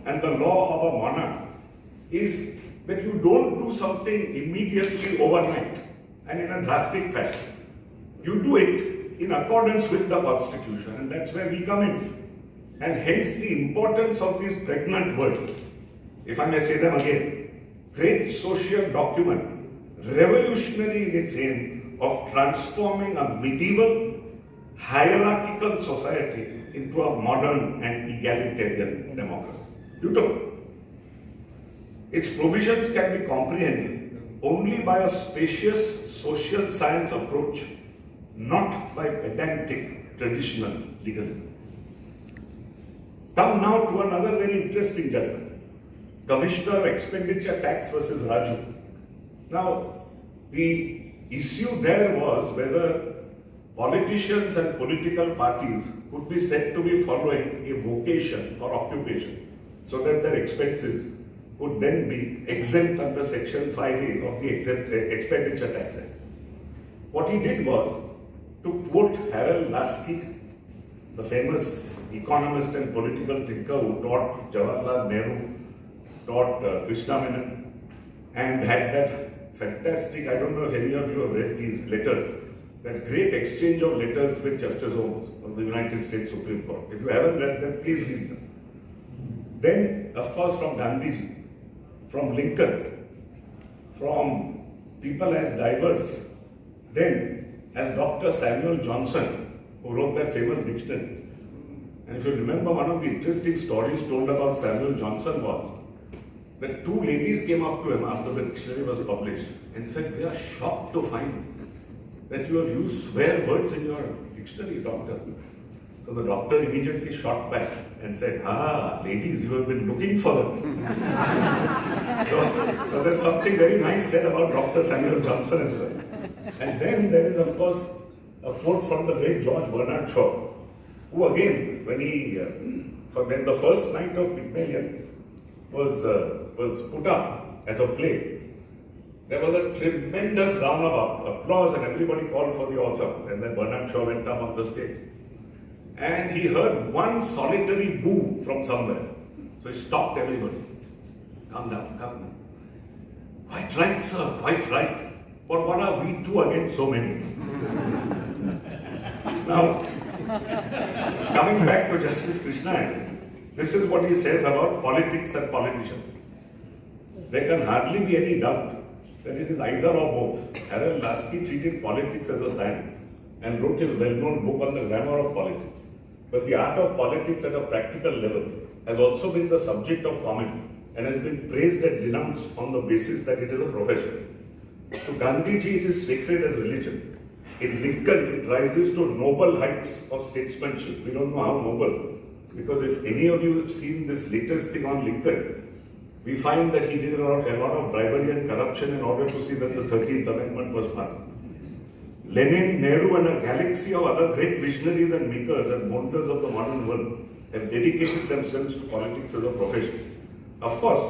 and the law of a monarch is that you don't do something immediately overnight and in a drastic fashion. You do it in accordance with the Constitution, and that's where we come in. And hence the importance of these pregnant words, if I may say them again. Great social document, revolutionary in its aim of transforming a medieval hierarchical society into a modern and egalitarian democracy. Beautiful. Its provisions can be comprehended only by a spacious social science approach, not by pedantic traditional legalism. Come now to another very interesting judgment. Commissioner of Expenditure Tax versus Raju. Now, the issue there was whether politicians and political parties could be said to be following a vocation or occupation, so that their expenses could then be exempt under Section 5A of the Expenditure Tax Act. What he did was to quote Harold Lasky, the famous economist and political thinker who taught Jawaharlal Nehru, taught Krishna Menon, and had that fantastic, I don't know if any of you have read these letters, that great exchange of letters with Justice Holmes of the United States Supreme Court. If you haven't read them, please read them. Then, of course, from Gandhiji, from Lincoln, from people as diverse, then as Dr. Samuel Johnson, who wrote that famous dictionary. And if you remember, one of the interesting stories told about Samuel Johnson was that two ladies came up to him after the dictionary was published and said, "We are shocked to find that you have used swear words in your dictionary, doctor." So the doctor immediately shot back and said, ladies, you have been looking for them. so there's something very nice said about Dr. Samuel Johnson as well. And then there is, of course, a quote from the great George Bernard Shaw, who again, when the first night of Pygmalion was put up as a play, there was a tremendous round of applause and everybody called for the author. And then Bernard Shaw went up on the stage. And he heard one solitary boo from somewhere. So he stopped everybody. Calm down, calm down. Quite right, sir, quite right. But what are we two against so many? Now, coming back to Justice Krishna, this is what he says about politics and politicians. There can hardly be any doubt that it is either or both. Harold Lasky treated politics as a science and wrote his well-known book on the grammar of politics. But the art of politics at a practical level has also been the subject of comment and has been praised and denounced on the basis that it is a profession. To Gandhiji, it is sacred as religion. In Lincoln, it rises to noble heights of statesmanship. We don't know how noble, because if any of you have seen this latest thing on Lincoln, we find that he did a lot of bribery and corruption in order to see that the 13th Amendment was passed. Lenin, Nehru, and a galaxy of other great visionaries and makers and wonders of the modern world have dedicated themselves to politics as a profession. Of course,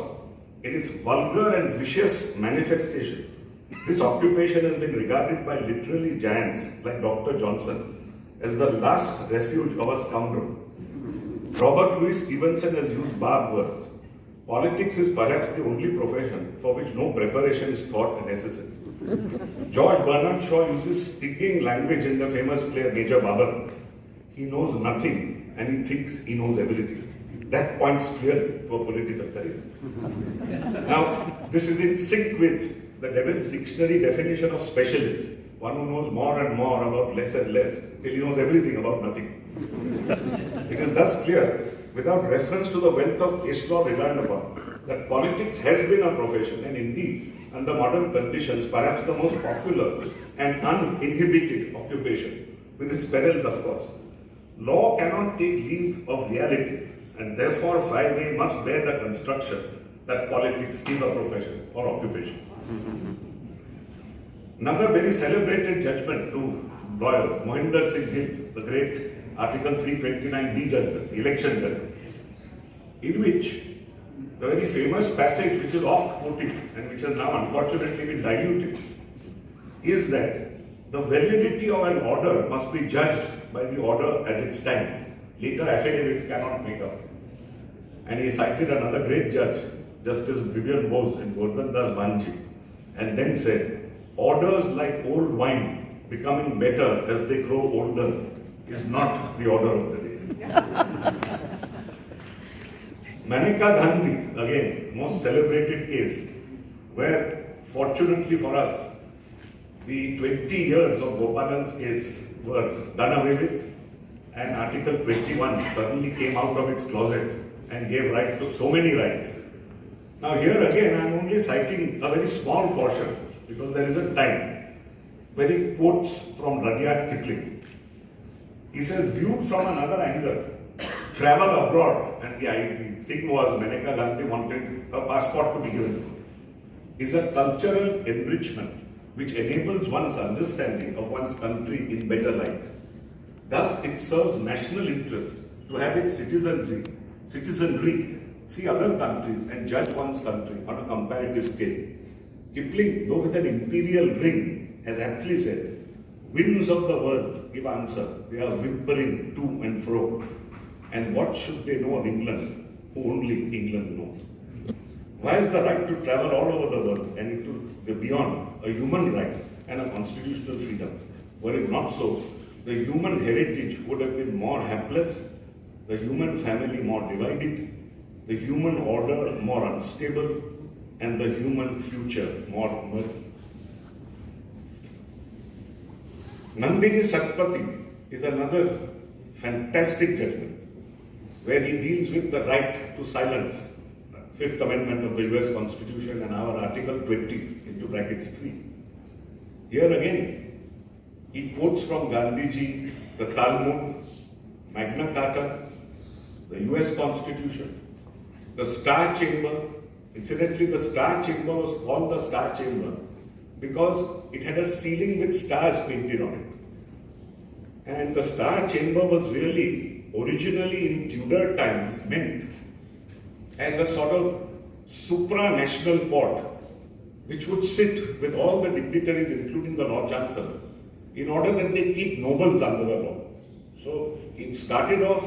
in its vulgar and vicious manifestations, this occupation has been regarded by literary giants like Dr. Johnson as the last refuge of a scoundrel. Robert Louis Stevenson has used barbed words. Politics is perhaps the only profession for which no preparation is thought necessary. George Bernard Shaw uses stinging language in the famous play Major Babar. He knows nothing and he thinks he knows everything. That points clearly to a political career. Now, this is in sync with the Devil's Dictionary definition of specialist. One who knows more and more about less and less till he knows everything about nothing. It is thus clear, without reference to the wealth of case law relied upon, that politics has been a profession and indeed, under modern conditions, perhaps the most popular and uninhibited occupation, with its perils, of course. Law cannot take leave of realities, and therefore 5A must bear the construction that politics is a profession or occupation. Another very celebrated judgment to lawyers, Mohinder Singh Gill, the great Article 329B judgment, election judgment, in which the very famous passage which is oft quoted and which has now unfortunately been diluted is that the validity of an order must be judged by the order as it stands. Later affidavits cannot make up. And he cited another great judge, Justice Vivian Bose in Gordon Das Banji, and then said, orders like old wine becoming better as they grow older is not the order of the day. Maneka Gandhi, again, most celebrated case, where fortunately for us, the 20 years of Gopalan's case were done away with, and Article 21 suddenly came out of its closet and gave right to so many rights. Now here again, I am only citing a very small portion because there isn't time, where he quotes from Rudyard Kipling. He says, viewed from another angle, travel abroad, and the thing was Maneka Gandhi wanted a passport to be given, is a cultural enrichment which enables one's understanding of one's country in better light. Thus, it serves national interest to have its citizenry see other countries and judge one's country on a comparative scale. Kipling, though with an imperial ring, has aptly said, winds of the world give answer, they are whimpering to and fro. And what should they know of England, who only England knows? Why is the right to travel all over the world and into the beyond a human right and a constitutional freedom? Were it not so, the human heritage would have been more hapless, the human family more divided, the human order more unstable, and the human future more murky. Nandini Satpathy is another fantastic judgment where he deals with the right to silence, Fifth Amendment of the US Constitution and our Article 20 into brackets 3. Here again, he quotes from Gandhiji, the Talmud, Magna Carta, the US Constitution, the Star Chamber. Incidentally, the Star Chamber was called the Star Chamber because it had a ceiling with stars painted on it. And the Star Chamber was really, originally in Tudor times, meant as a sort of supranational court which would sit with all the dignitaries, including the Lord Chancellor, in order that they keep nobles under the law. So it started off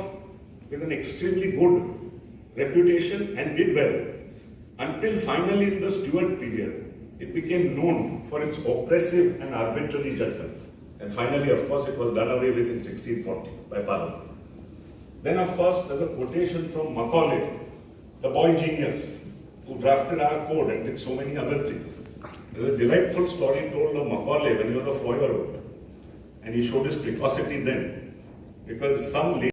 with an extremely good reputation and did well, until finally in the Stuart period, it became known for its oppressive and arbitrary judgments. And finally, of course, it was done away with in 1640 by Parliament. Then, of course, there's a quotation from Macaulay, the boy genius, who drafted our code and did so many other things. There's a delightful story told of Macaulay when he was a 4-year-old. And he showed his precocity then, because some lady